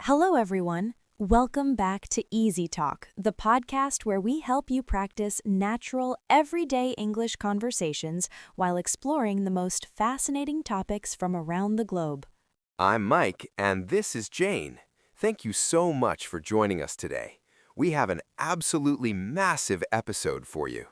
Hello, everyone. Welcome back to Easy Talk, the podcast where we help you practice natural, everyday English conversations while exploring the most fascinating topics from around the globe. I'm Mike, and this is Jane. Thank you so much for joining us today. We have an absolutely massive episode for you.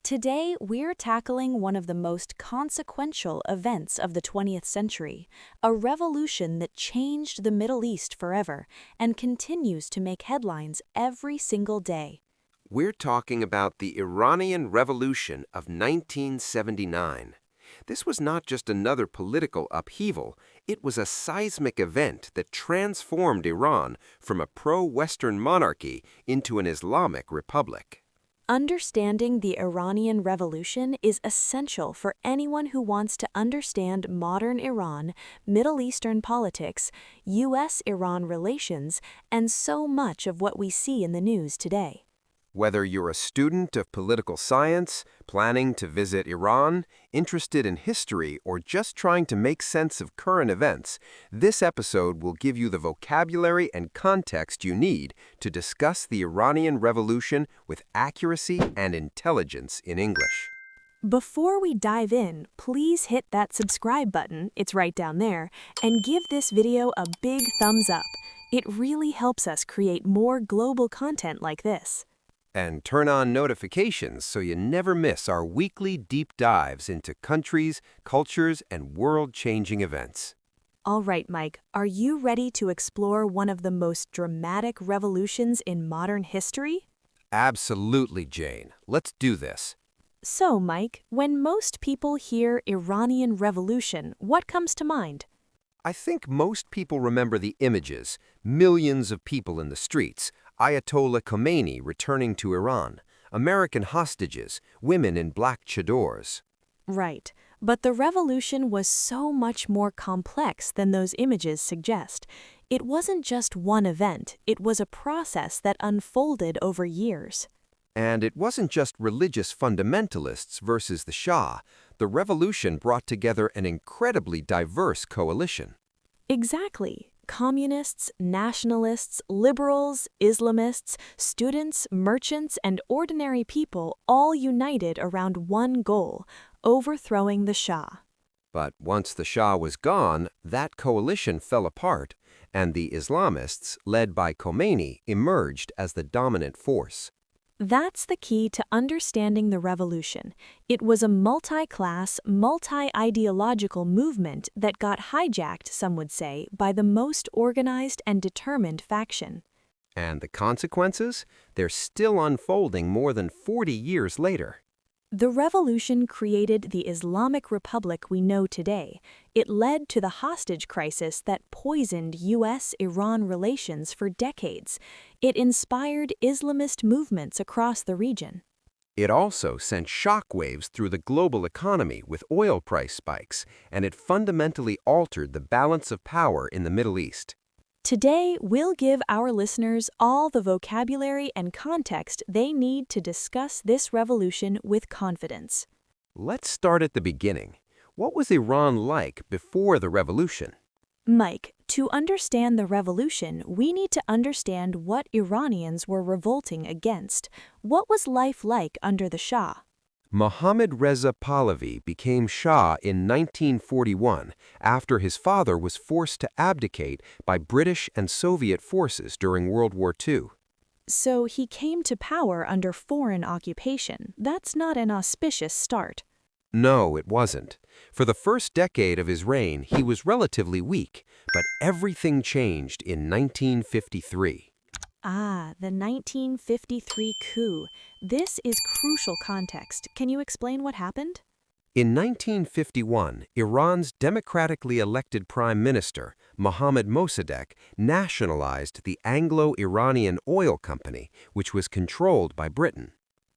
Today, we're tackling one of the most consequential events of the 20th century, a revolution that changed the Middle East forever and continues to make headlines every single day. We're talking about the Iranian Revolution of 1979. This was not just another political upheaval, it was a seismic event that transformed Iran from a pro-Western monarchy into an Islamic republic. Understanding the Iranian Revolution is essential for anyone who wants to understand modern Iran, Middle Eastern politics, U.S.-Iran relations, and so much of what we see in the news today. Whether you're a student of political science, planning to visit Iran, interested in history, or just trying to make sense of current events, this episode will give you the vocabulary and context you need to discuss the Iranian Revolution with accuracy and intelligence in English. Before we dive in, please hit that subscribe button, it's right down there, and give this video a big thumbs up. It really helps us create more global content like this. And turn on notifications so you never miss our weekly deep dives into countries, cultures, and world-changing events. All right, Mike, are you ready to explore one of the most dramatic revolutions in modern history? Absolutely, Jane. Let's do this. So, Mike, when most people hear Iranian Revolution, what comes to mind? I think most people remember the images, millions of people in the streets, Ayatollah Khomeini returning to Iran, American hostages, women in black chadors. Right, but the revolution was so much more complex than those images suggest. It wasn't just one event, it was a process that unfolded over years. And it wasn't just religious fundamentalists versus the Shah. The revolution brought together an incredibly diverse coalition. Exactly. Communists, nationalists, liberals, Islamists, students, merchants, and ordinary people all united around one goal: overthrowing the Shah. But once the Shah was gone, that coalition fell apart, and the Islamists, led by Khomeini, emerged as the dominant force. That's the key to understanding the revolution. It was a multi-class, multi-ideological movement that got hijacked, some would say, by the most organized and determined faction. And the consequences? They're still unfolding more than 40 years later. The revolution created the Islamic Republic we know today. It led to the hostage crisis that poisoned U.S.-Iran relations for decades. It inspired Islamist movements across the region. It also sent shockwaves through the global economy with oil price spikes, and it fundamentally altered the balance of power in the Middle East. Today, we'll give our listeners all the vocabulary and context they need to discuss this revolution with confidence. Let's start at the beginning. What was Iran like before the revolution? Mike, to understand the revolution, we need to understand what Iranians were revolting against. What was life like under the Shah? Mohammad Reza Pahlavi became Shah in 1941 after his father was forced to abdicate by British and Soviet forces during World War II. So he came to power under foreign occupation. That's not an auspicious start. No, it wasn't. For the first decade of his reign, he was relatively weak, but everything changed in 1953. The 1953 coup. This is crucial context. Can you explain what happened? In 1951, Iran's democratically elected Prime Minister, Mohammad Mossadegh, nationalized the Anglo-Iranian Oil Company, which was controlled by Britain.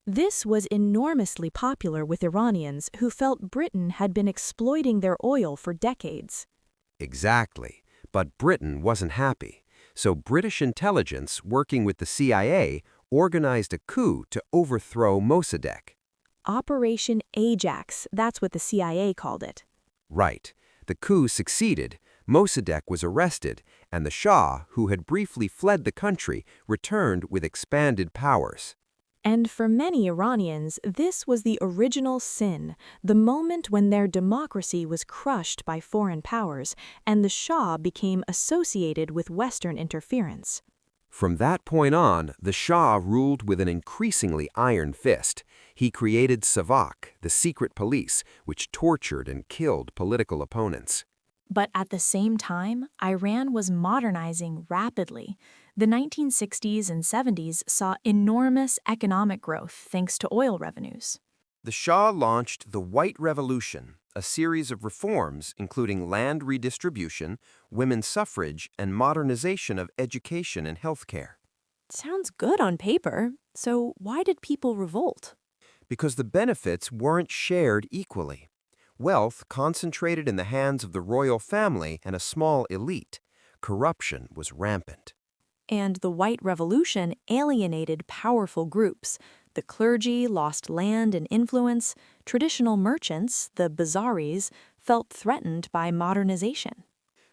This was enormously popular with Iranians who felt Britain had been exploiting their oil for decades. Exactly, but Britain wasn't happy. So British intelligence, working with the CIA, organized a coup to overthrow Mossadegh. Operation Ajax, that's what the CIA called it. Right. The coup succeeded, Mossadegh was arrested, and the Shah, who had briefly fled the country, returned with expanded powers. And for many Iranians, this was the original sin, the moment when their democracy was crushed by foreign powers, and the Shah became associated with Western interference. From that point on, the Shah ruled with an increasingly iron fist. He created SAVAK, the secret police, which tortured and killed political opponents. But at the same time, Iran was modernizing rapidly. The 1960s and 70s saw enormous economic growth thanks to oil revenues. The Shah launched the White Revolution, a series of reforms including land redistribution, women's suffrage, and modernization of education and healthcare. Sounds good on paper, so why did people revolt? Because the benefits weren't shared equally. Wealth concentrated in the hands of the royal family and a small elite. Corruption was rampant. And the White Revolution alienated powerful groups. The clergy lost land and influence. Traditional merchants, the bazaris, felt threatened by modernization.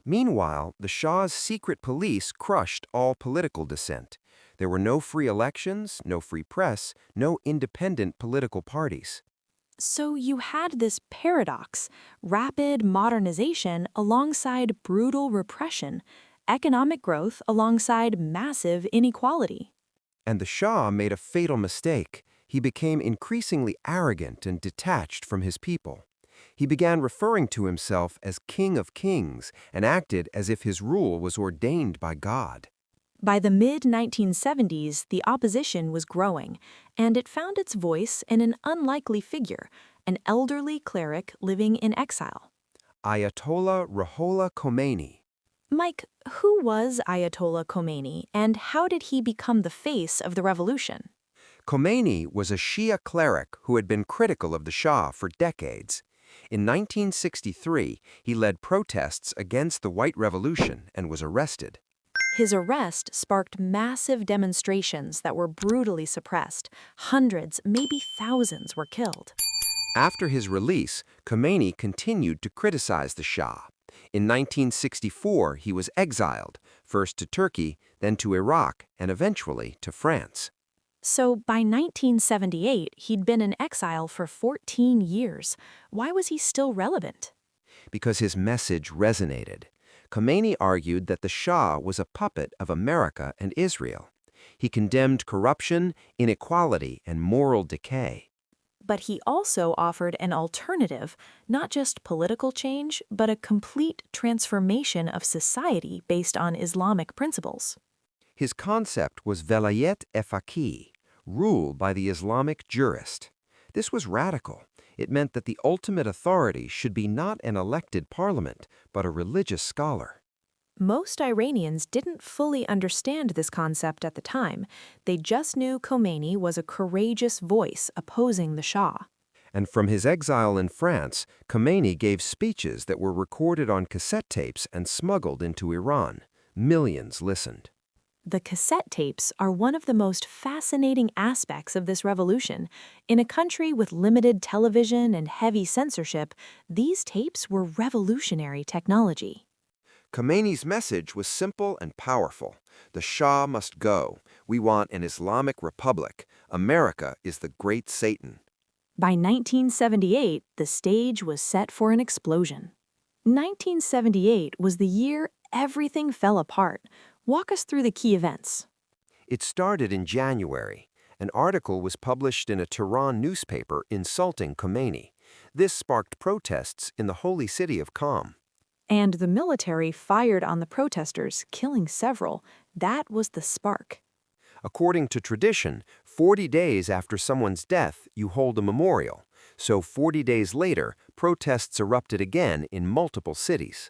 Meanwhile, the Shah's secret police crushed all political dissent. There were no free elections, no free press, no independent political parties. So you had this paradox, rapid modernization alongside brutal repression, economic growth alongside massive inequality. And the Shah made a fatal mistake. He became increasingly arrogant and detached from his people. He began referring to himself as King of Kings and acted as if his rule was ordained by God. By the mid-1970s, the opposition was growing, and it found its voice in an unlikely figure, an elderly cleric living in exile. Ayatollah Ruhollah Khomeini. Mike, who was Ayatollah Khomeini, and how did he become the face of the revolution? Khomeini was a Shia cleric who had been critical of the Shah for decades. In 1963, he led protests against the White Revolution and was arrested. His arrest sparked massive demonstrations that were brutally suppressed. Hundreds, maybe thousands, were killed. After his release, Khomeini continued to criticize the Shah. In 1964, he was exiled, first to Turkey, then to Iraq, and eventually to France. So by 1978, he'd been in exile for 14 years. Why was he still relevant? Because his message resonated. Khomeini argued that the Shah was a puppet of America and Israel. He condemned corruption, inequality, and moral decay. But he also offered an alternative, not just political change, but a complete transformation of society based on Islamic principles. His concept was Velayat-e, rule by the Islamic jurist. This was radical. It meant that the ultimate authority should be not an elected parliament, but a religious scholar. Most Iranians didn't fully understand this concept at the time. They just knew Khomeini was a courageous voice opposing the Shah. And from his exile in France, Khomeini gave speeches that were recorded on cassette tapes and smuggled into Iran. Millions listened. The cassette tapes are one of the most fascinating aspects of this revolution. In a country with limited television and heavy censorship, these tapes were revolutionary technology. Khomeini's message was simple and powerful. The Shah must go. We want an Islamic republic. America is the great Satan. By 1978, the stage was set for an explosion. 1978 was the year everything fell apart. Walk us through the key events. It started in January. An article was published in a Tehran newspaper insulting Khomeini. This sparked protests in the holy city of Qom. And the military fired on the protesters, killing several. That was the spark. According to tradition, 40 days after someone's death, you hold a memorial. So 40 days later, protests erupted again in multiple cities.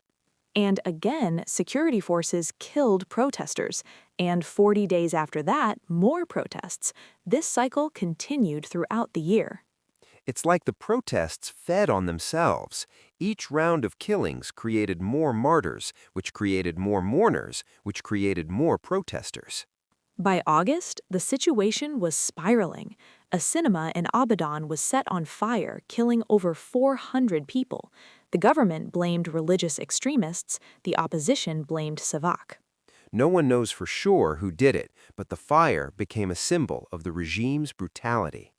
And again, security forces killed protesters. And 40 days after that, more protests. This cycle continued throughout the year. It's like the protests fed on themselves. Each round of killings created more martyrs, which created more mourners, which created more protesters. By August, the situation was spiraling. A cinema in Abadan was set on fire, killing over 400 people. The government blamed religious extremists, the opposition blamed SAVAK. No one knows for sure who did it, but the fire became a symbol of the regime's brutality.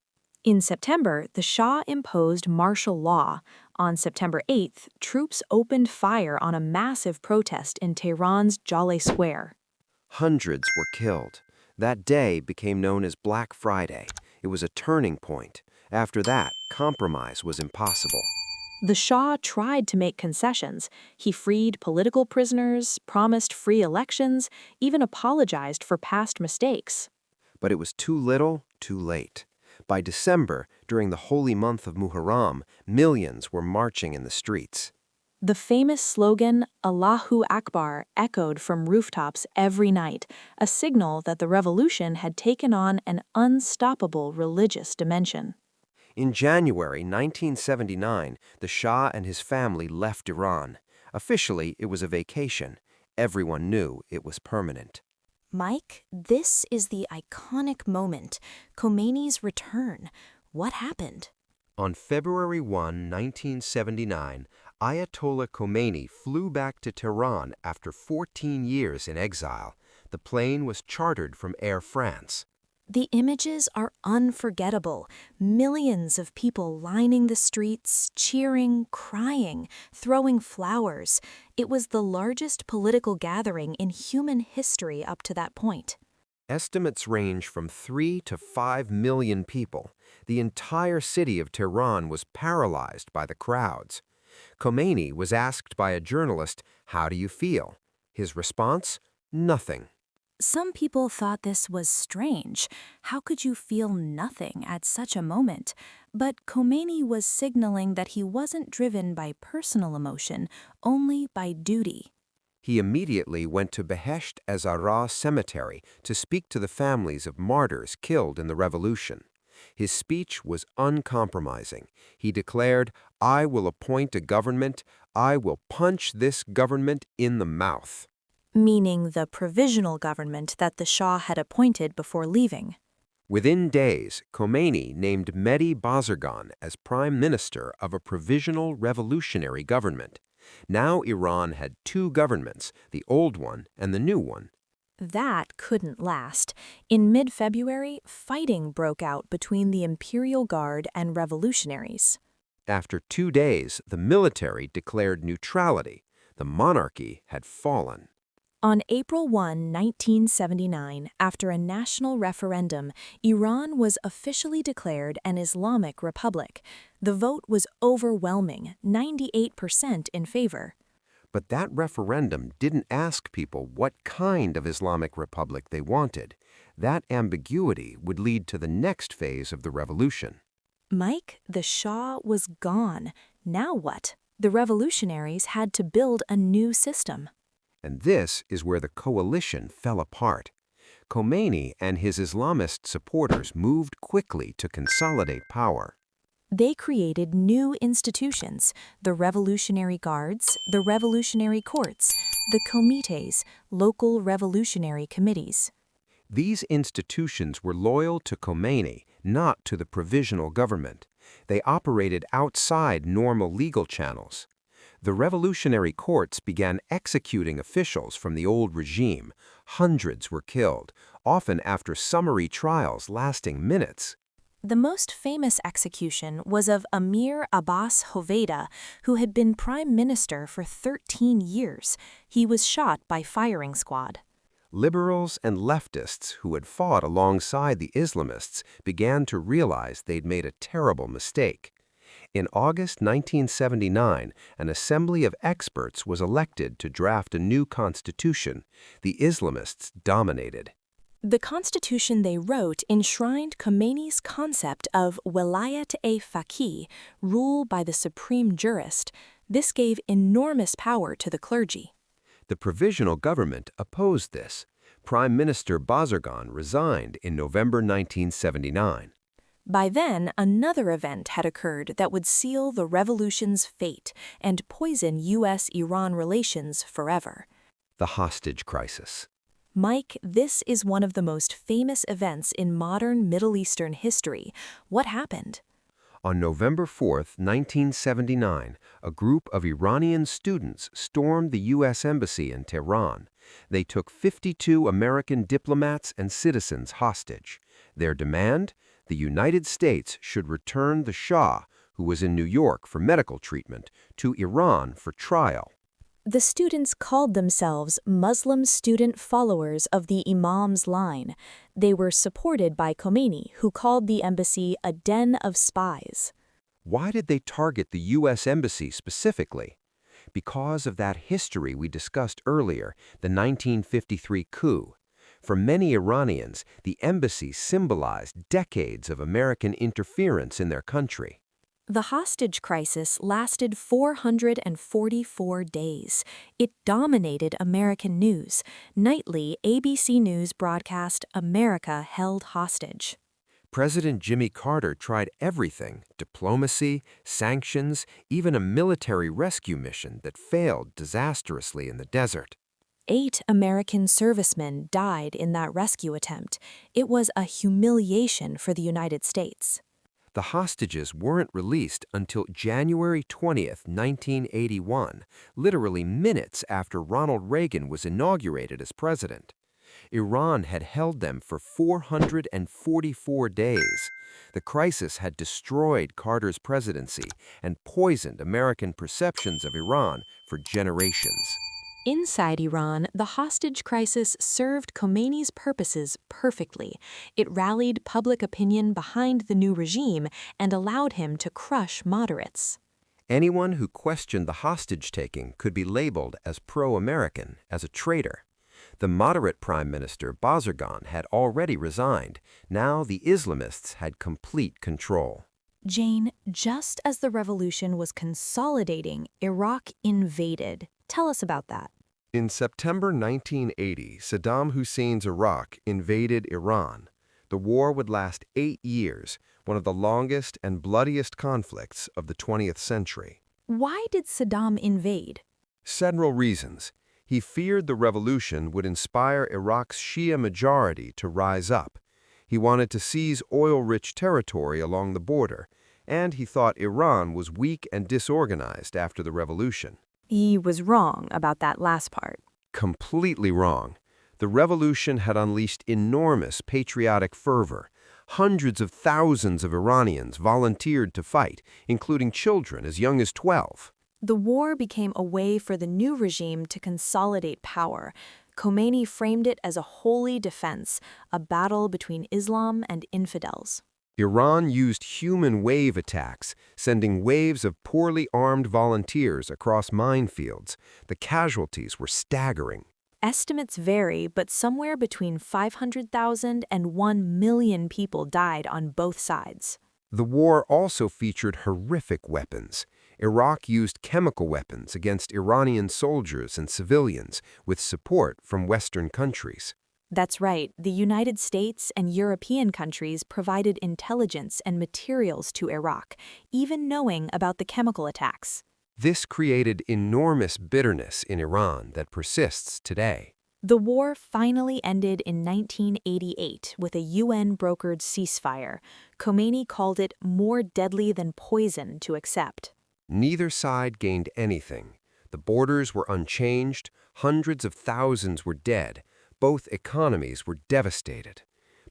In September, the Shah imposed martial law. On September 8th, troops opened fire on a massive protest in Tehran's Jaleh Square. Hundreds were killed. That day became known as Black Friday. It was a turning point. After that, compromise was impossible. The Shah tried to make concessions. He freed political prisoners, promised free elections, even apologized for past mistakes. But it was too little, too late. By December, during the holy month of Muharram, millions were marching in the streets. The famous slogan, Allahu Akbar, echoed from rooftops every night, a signal that the revolution had taken on an unstoppable religious dimension. In January 1979, the Shah and his family left Iran. Officially, it was a vacation. Everyone knew it was permanent. Mike, this is the iconic moment, Khomeini's return. What happened? On February 1, 1979, Ayatollah Khomeini flew back to Tehran after 14 years in exile. The plane was chartered from Air France. The images are unforgettable. Millions of people lining the streets, cheering, crying, throwing flowers. It was the largest political gathering in human history up to that point. Estimates range from 3 to 5 million people. The entire city of Tehran was paralyzed by the crowds. Khomeini was asked by a journalist, "How do you feel?" His response? Nothing. Some people thought this was strange. How could you feel nothing at such a moment? But Khomeini was signaling that he wasn't driven by personal emotion, only by duty. He immediately went to Behesht Azara Cemetery to speak to the families of martyrs killed in the revolution. His speech was uncompromising. He declared, "I will appoint a government. I will punch this government in the mouth." Meaning the provisional government that the Shah had appointed before leaving. Within days, Khomeini named Mehdi Bazargan as prime minister of a provisional revolutionary government. Now Iran had two governments, the old one and the new one. That couldn't last. In mid-February, fighting broke out between the Imperial Guard and revolutionaries. After 2 days, the military declared neutrality. The monarchy had fallen. On April 1, 1979, after a national referendum, Iran was officially declared an Islamic republic. The vote was overwhelming, 98% in favor. But that referendum didn't ask people what kind of Islamic republic they wanted. That ambiguity would lead to the next phase of the revolution. Mike, the Shah was gone. Now what? The revolutionaries had to build a new system. And this is where the coalition fell apart. Khomeini and his Islamist supporters moved quickly to consolidate power. They created new institutions, the Revolutionary Guards, the Revolutionary Courts, the comites, local revolutionary committees. These institutions were loyal to Khomeini, not to the provisional government. They operated outside normal legal channels. The revolutionary courts began executing officials from the old regime. Hundreds were killed, often after summary trials lasting minutes. The most famous execution was of Amir Abbas Hoveyda, who had been prime minister for 13 years. He was shot by firing squad. Liberals and leftists who had fought alongside the Islamists began to realize they'd made a terrible mistake. In August 1979, an assembly of experts was elected to draft a new constitution. The Islamists dominated. The constitution they wrote enshrined Khomeini's concept of Velayat-e Faqih, rule by the supreme jurist. This gave enormous power to the clergy. The provisional government opposed this. Prime Minister Bazargan resigned in November 1979. By then, another event had occurred that would seal the revolution's fate and poison U.S.-Iran relations forever. The hostage crisis. Mike, this is one of the most famous events in modern Middle Eastern history. What happened? On November 4, 1979, a group of Iranian students stormed the U.S. Embassy in Tehran. They took 52 American diplomats and citizens hostage. Their demand? The United States should return the Shah, who was in New York for medical treatment, to Iran for trial. The students called themselves Muslim student followers of the Imam's line. They were supported by Khomeini, who called the embassy a den of spies. Why did they target the U.S. Embassy specifically? Because of that history we discussed earlier, the 1953 coup. For many Iranians, the embassy symbolized decades of American interference in their country. The hostage crisis lasted 444 days. It dominated American news. Nightly, ABC News broadcast "America held hostage." President Jimmy Carter tried everything: diplomacy, sanctions, even a military rescue mission that failed disastrously in the desert. 8 American servicemen died in that rescue attempt. It was a humiliation for the United States. The hostages weren't released until January 20, 1981, literally minutes after Ronald Reagan was inaugurated as president. Iran had held them for 444 days. The crisis had destroyed Carter's presidency and poisoned American perceptions of Iran for generations. Inside Iran, the hostage crisis served Khomeini's purposes perfectly. It rallied public opinion behind the new regime and allowed him to crush moderates. Anyone who questioned the hostage-taking could be labeled as pro-American, as a traitor. The moderate Prime Minister Bazargan had already resigned. Now the Islamists had complete control. Jane, just as the revolution was consolidating, Iraq invaded. Tell us about that. In September 1980, Saddam Hussein's Iraq invaded Iran. The war would last 8 years, one of the longest and bloodiest conflicts of the 20th century. Why did Saddam invade? Several reasons. He feared the revolution would inspire Iraq's Shia majority to rise up. He wanted to seize oil-rich territory along the border, and he thought Iran was weak and disorganized after the revolution. He was wrong about that last part. Completely wrong. The revolution had unleashed enormous patriotic fervor. Hundreds of thousands of Iranians volunteered to fight, including children as young as 12. The war became a way for the new regime to consolidate power. Khomeini framed it as a holy defense, a battle between Islam and infidels. Iran used human wave attacks, sending waves of poorly armed volunteers across minefields. The casualties were staggering. Estimates vary, but somewhere between 500,000 and 1 million people died on both sides. The war also featured horrific weapons. Iraq used chemical weapons against Iranian soldiers and civilians, with support from Western countries. That's right. The United States and European countries provided intelligence and materials to Iraq, even knowing about the chemical attacks. This created enormous bitterness in Iran that persists today. The war finally ended in 1988 with a UN-brokered ceasefire. Khomeini called it more deadly than poison to accept. Neither side gained anything. The borders were unchanged, hundreds of thousands were dead. Both economies were devastated.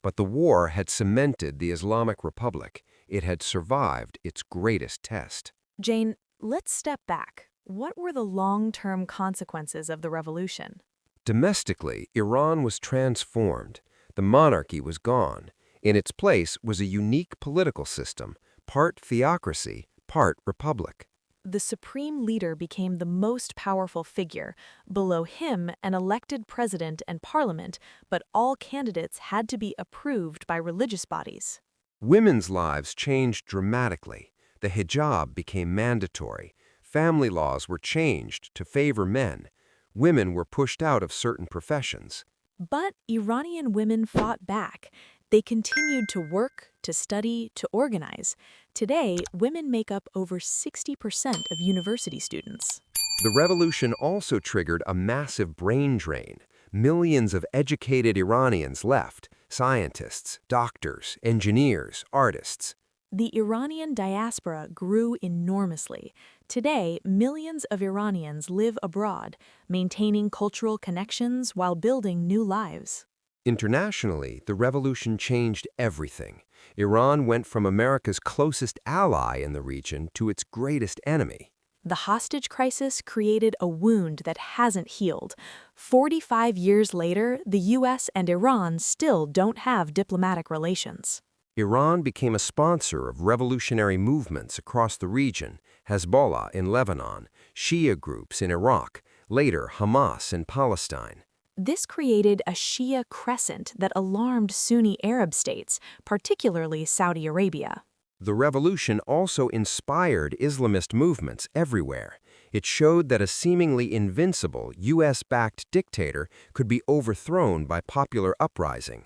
But the war had cemented the Islamic Republic. It had survived its greatest test. Jane, let's step back. What were the long-term consequences of the revolution? Domestically, Iran was transformed. The monarchy was gone. In its place was a unique political system, part theocracy, part republic. The supreme leader became the most powerful figure. Below him, an elected president and parliament, but all candidates had to be approved by religious bodies. Women's lives changed dramatically. The hijab became mandatory. Family laws were changed to favor men. Women were pushed out of certain professions. But Iranian women fought back. They continued to work, to study, to organize. Today, women make up over 60% of university students. The revolution also triggered a massive brain drain. Millions of educated Iranians left: scientists, doctors, engineers, artists. The Iranian diaspora grew enormously. Today, millions of Iranians live abroad, maintaining cultural connections while building new lives. Internationally, the revolution changed everything. Iran went from America's closest ally in the region to its greatest enemy. The hostage crisis created a wound that hasn't healed. 45 years later, the U.S. and Iran still don't have diplomatic relations. Iran became a sponsor of revolutionary movements across the region, Hezbollah in Lebanon, Shia groups in Iraq, later Hamas in Palestine. This created a Shia crescent that alarmed Sunni Arab states, particularly Saudi Arabia. The revolution also inspired Islamist movements everywhere. It showed that a seemingly invincible U.S.-backed dictator could be overthrown by popular uprising.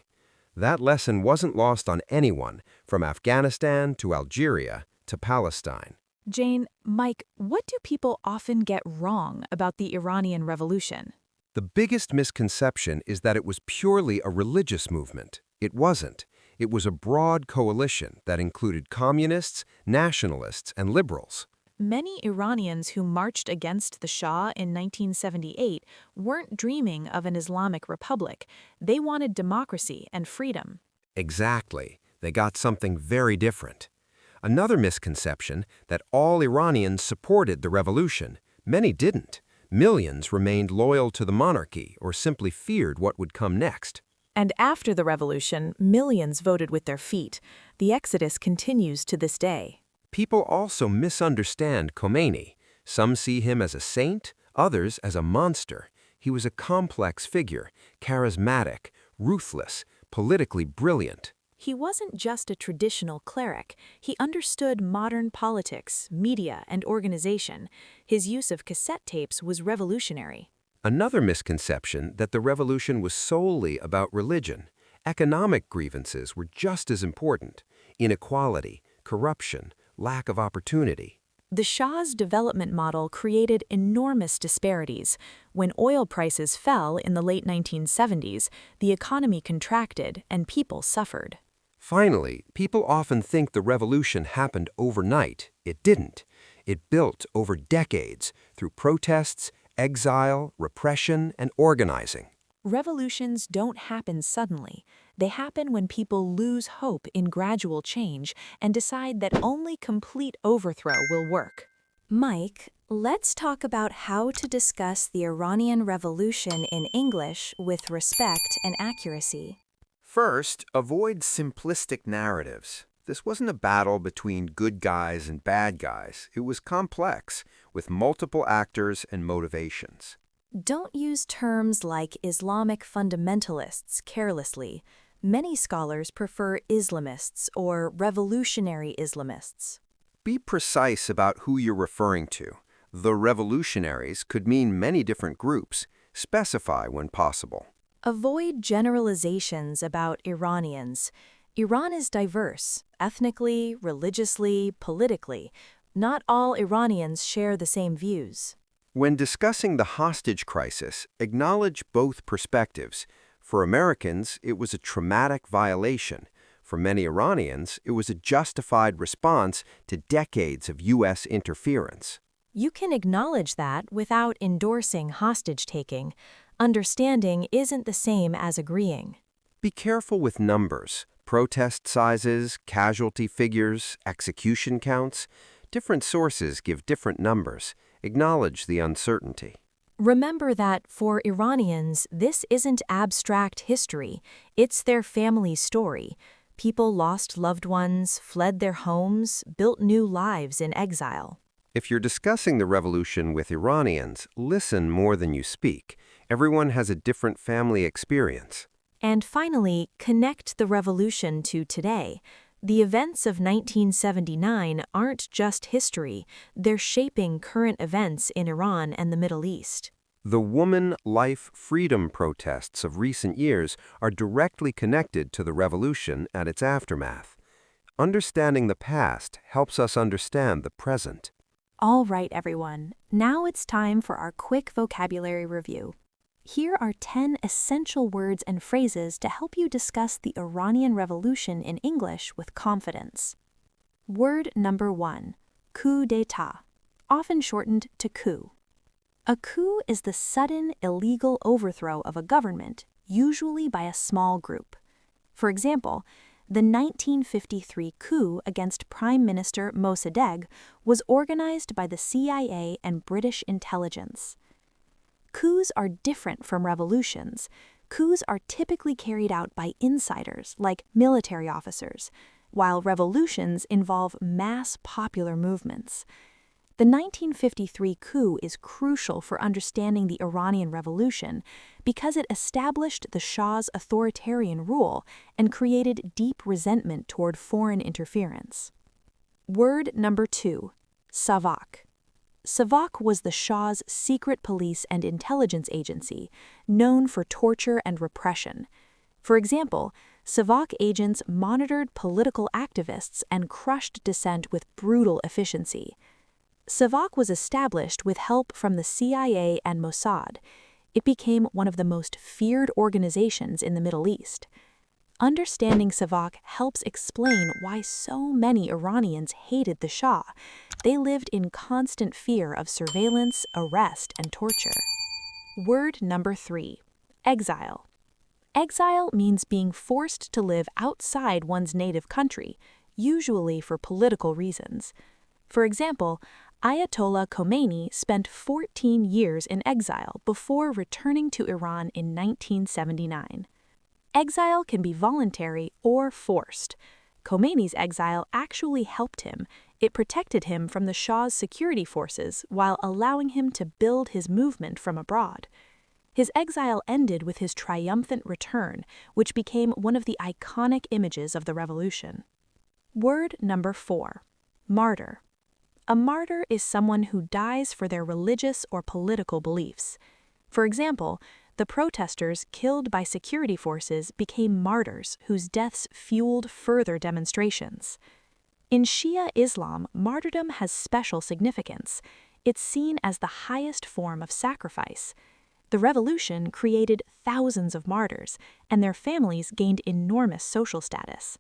That lesson wasn't lost on anyone, from Afghanistan to Algeria to Palestine. Jane, Mike, what do people often get wrong about the Iranian Revolution? The biggest misconception is that it was purely a religious movement. It wasn't. It was a broad coalition that included communists, nationalists, and liberals. Many Iranians who marched against the Shah in 1978 weren't dreaming of an Islamic republic. They wanted democracy and freedom. Exactly. They got something very different. Another misconception, that all Iranians supported the revolution. Many didn't. Millions remained loyal to the monarchy or simply feared what would come next. And after the revolution, millions voted with their feet. The exodus continues to this day. People also misunderstand Khomeini. Some see him as a saint, others as a monster. He was a complex figure, charismatic, ruthless, politically brilliant. He wasn't just a traditional cleric. He understood modern politics, media, and organization. His use of cassette tapes was revolutionary. Another misconception, that the revolution was solely about religion. Economic grievances were just as important. Inequality, corruption, lack of opportunity. The Shah's development model created enormous disparities. When oil prices fell in the late 1970s, the economy contracted and people suffered. Finally, people often think the revolution happened overnight. It didn't. It built over decades through protests, exile, repression, and organizing. Revolutions don't happen suddenly. They happen when people lose hope in gradual change and decide that only complete overthrow will work. Mike, let's talk about how to discuss the Iranian Revolution in English with respect and accuracy. First, avoid simplistic narratives. This wasn't a battle between good guys and bad guys. It was complex, with multiple actors and motivations. Don't use terms like Islamic fundamentalists carelessly. Many scholars prefer Islamists or revolutionary Islamists. Be precise about who you're referring to. The revolutionaries could mean many different groups. Specify when possible. Avoid generalizations about Iranians. Iran is diverse, ethnically, religiously, politically. Not all Iranians share the same views. When discussing the hostage crisis, acknowledge both perspectives. For Americans, it was a traumatic violation. For many Iranians, it was a justified response to decades of U.S. interference. You can acknowledge that without endorsing hostage-taking. Understanding isn't the same as agreeing. Be careful with numbers, protest sizes, casualty figures, execution counts. Different sources give different numbers. Acknowledge the uncertainty. Remember that for Iranians, this isn't abstract history. It's their family story. People lost loved ones, fled their homes, built new lives in exile. If you're discussing the revolution with Iranians, listen more than you speak. Everyone has a different family experience. And finally, connect the revolution to today. The events of 1979 aren't just history. They're shaping current events in Iran and the Middle East. The woman, life, freedom protests of recent years are directly connected to the revolution and its aftermath. Understanding the past helps us understand the present. All right, everyone. Now it's time for our quick vocabulary review. Here are 10 essential words and phrases to help you discuss the Iranian Revolution in English with confidence. Word number 1. Coup d'état, often shortened to coup. A coup is the sudden, illegal overthrow of a government, usually by a small group. For example, the 1953 coup against Prime Minister Mossadegh was organized by the CIA and British intelligence. Coups are different from revolutions. Coups are typically carried out by insiders, like military officers, while revolutions involve mass popular movements. The 1953 coup is crucial for understanding the Iranian Revolution because it established the Shah's authoritarian rule and created deep resentment toward foreign interference. Word number 2. SAVAK. SAVAK was the Shah's secret police and intelligence agency, known for torture and repression. For example, SAVAK agents monitored political activists and crushed dissent with brutal efficiency. SAVAK was established with help from the CIA and Mossad. It became one of the most feared organizations in the Middle East. Understanding SAVAK helps explain why so many Iranians hated the Shah. They lived in constant fear of surveillance, arrest, and torture. Word number 3. Exile. Exile means being forced to live outside one's native country, usually for political reasons. For example, Ayatollah Khomeini spent 14 years in exile before returning to Iran in 1979. Exile can be voluntary or forced. Khomeini's exile actually helped him. It protected him from the Shah's security forces while allowing him to build his movement from abroad. His exile ended with his triumphant return, which became one of the iconic images of the revolution. Word number 4. Martyr. A martyr is someone who dies for their religious or political beliefs. For example, the protesters killed by security forces became martyrs whose deaths fueled further demonstrations. In Shia Islam, martyrdom has special significance. It's seen as the highest form of sacrifice. The revolution created thousands of martyrs, and their families gained enormous social status.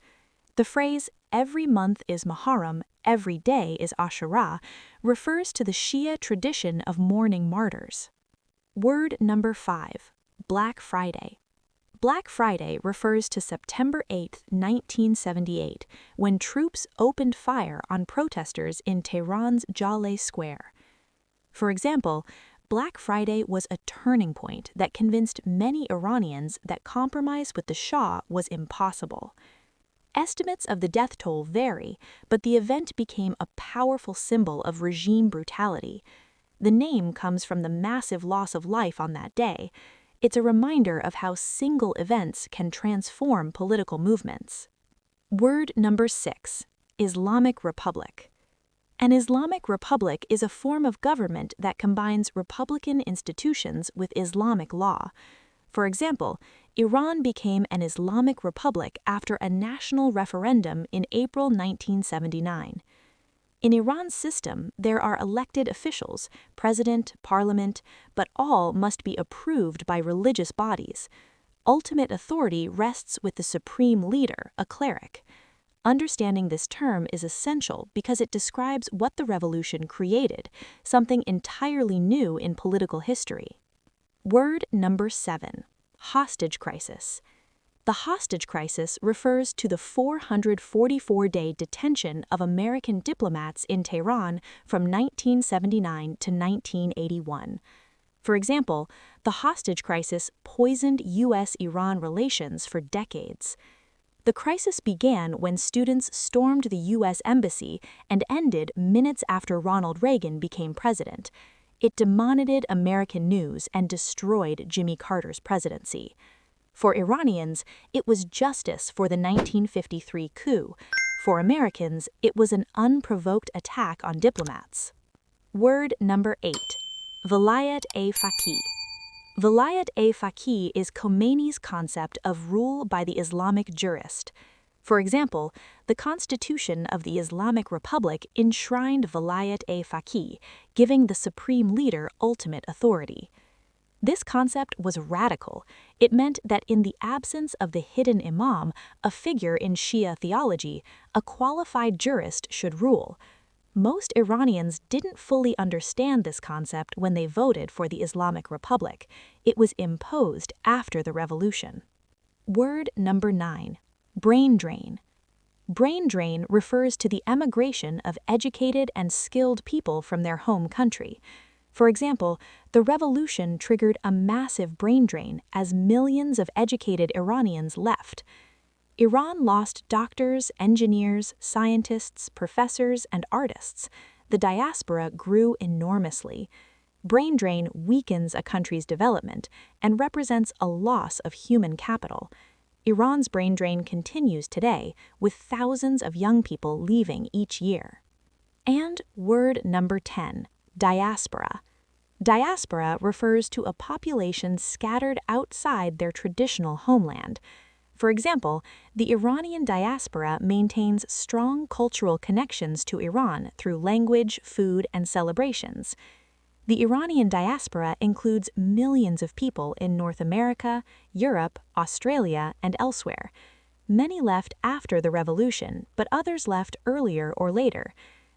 The phrase, "every month is Muharram, every day is Ashura," refers to the Shia tradition of mourning martyrs. Word number 5. Black Friday. Black Friday refers to September 8, 1978, when troops opened fire on protesters in Tehran's Jaleh Square. For example, Black Friday was a turning point that convinced many Iranians that compromise with the Shah was impossible. Estimates of the death toll vary, but the event became a powerful symbol of regime brutality. The name comes from the massive loss of life on that day. It's a reminder of how single events can transform political movements. Word number 6. Islamic Republic. An Islamic republic is a form of government that combines republican institutions with Islamic law. For example, Iran became an Islamic republic after a national referendum in April 1979. In Iran's system, there are elected officials, president, parliament, but all must be approved by religious bodies. Ultimate authority rests with the supreme leader, a cleric. Understanding this term is essential because it describes what the revolution created, something entirely new in political history. Word number 7. Hostage crisis. The hostage crisis refers to the 444-day detention of American diplomats in Tehran from 1979 to 1981. For example, the hostage crisis poisoned U.S.-Iran relations for decades. The crisis began when students stormed the U.S. Embassy and ended minutes after Ronald Reagan became president. It demonetized American news and destroyed Jimmy Carter's presidency. For Iranians, it was justice for the 1953 coup. For Americans, it was an unprovoked attack on diplomats. Word number 8. Velayat-e Faqih. Velayat-e Faqih is Khomeini's concept of rule by the Islamic jurist. For example, the Constitution of the Islamic Republic enshrined Velayat-e Faqih, giving the supreme leader ultimate authority. This concept was radical. It meant that in the absence of the hidden imam, a figure in Shia theology, a qualified jurist should rule. Most Iranians didn't fully understand this concept when they voted for the Islamic Republic. It was imposed after the revolution. Word number 9. Brain drain. Brain drain refers to the emigration of educated and skilled people from their home country. For example, the revolution triggered a massive brain drain as millions of educated Iranians left. Iran lost doctors, engineers, scientists, professors, and artists. The diaspora grew enormously. Brain drain weakens a country's development and represents a loss of human capital. Iran's brain drain continues today, with thousands of young people leaving each year. And word number 10, diaspora. Diaspora refers to a population scattered outside their traditional homeland. For example, the Iranian diaspora maintains strong cultural connections to Iran through language, food, and celebrations. The Iranian diaspora includes millions of people in North America, Europe, Australia, and elsewhere. Many left after the revolution, but others left earlier or later.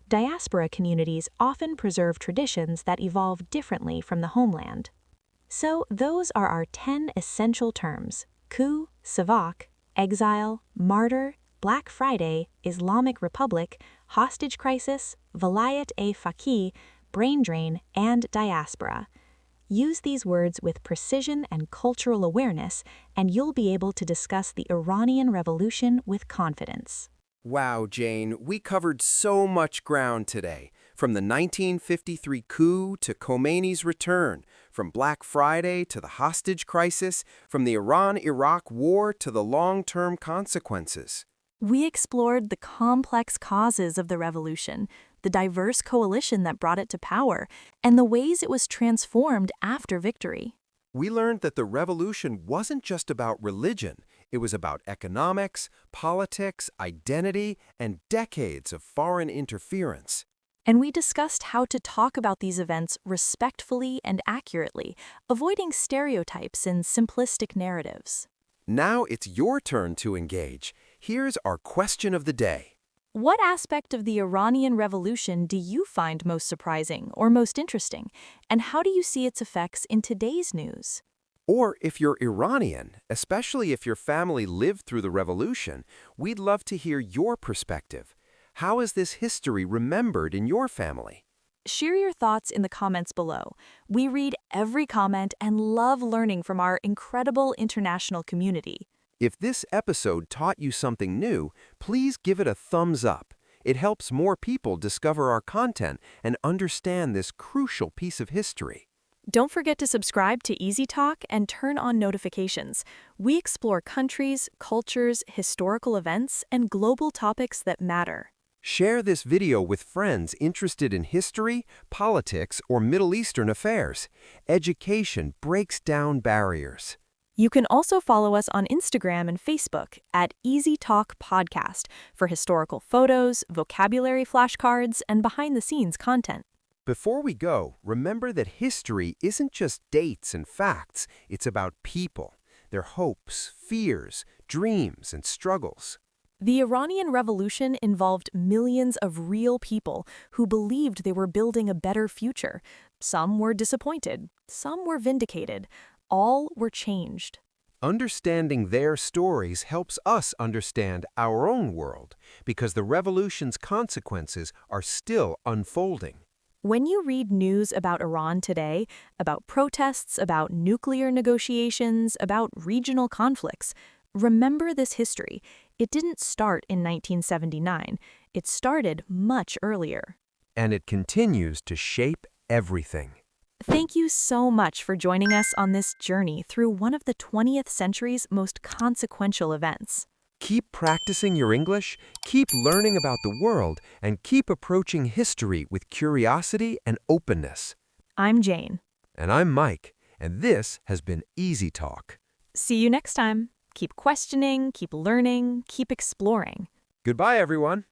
Diaspora communities often preserve traditions that evolve differently from the homeland. So those are our 10 essential terms: coup, SAVAK, exile, martyr, Black Friday, Islamic Republic, hostage crisis, Velayat-e Faqih, brain drain, and diaspora. Use these words with precision and cultural awareness, and you'll be able to discuss the Iranian Revolution with confidence. Wow, Jane, we covered so much ground today. From the 1953 coup to Khomeini's return, from Black Friday to the hostage crisis, from the Iran-Iraq war to the long-term consequences. We explored the complex causes of the revolution, the diverse coalition that brought it to power, and the ways it was transformed after victory. We learned that the revolution wasn't just about religion. It was about economics, politics, identity, and decades of foreign interference. And we discussed how to talk about these events respectfully and accurately, avoiding stereotypes and simplistic narratives. Now it's your turn to engage. Here's our question of the day. What aspect of the Iranian Revolution do you find most surprising or most interesting, and how do you see its effects in today's news? Or if you're Iranian, especially if your family lived through the revolution, we'd love to hear your perspective. How is this history remembered in your family? Share your thoughts in the comments below. We read every comment and love learning from our incredible international community. If this episode taught you something new, please give it a thumbs up. It helps more people discover our content and understand this crucial piece of history. Don't forget to subscribe to Easy Talk and turn on notifications. We explore countries, cultures, historical events, and global topics that matter. Share this video with friends interested in history, politics, or Middle Eastern affairs. Education breaks down barriers. You can also follow us on Instagram and Facebook at Easy Talk Podcast for historical photos, vocabulary flashcards, and behind-the-scenes content. Before we go, remember that history isn't just dates and facts. It's about people, their hopes, fears, dreams, and struggles. The Iranian Revolution involved millions of real people who believed they were building a better future. Some were disappointed, some were vindicated, all were changed. Understanding their stories helps us understand our own world, because the revolution's consequences are still unfolding. When you read news about Iran today, about protests, about nuclear negotiations, about regional conflicts, remember this history. It didn't start in 1979. It started much earlier. And it continues to shape everything. Thank you so much for joining us on this journey through one of the 20th century's most consequential events. Keep practicing your English, keep learning about the world, and keep approaching history with curiosity and openness. I'm Jane. And I'm Mike, and this has been Easy Talk. See you next time. Keep questioning, keep learning, keep exploring. Goodbye, everyone.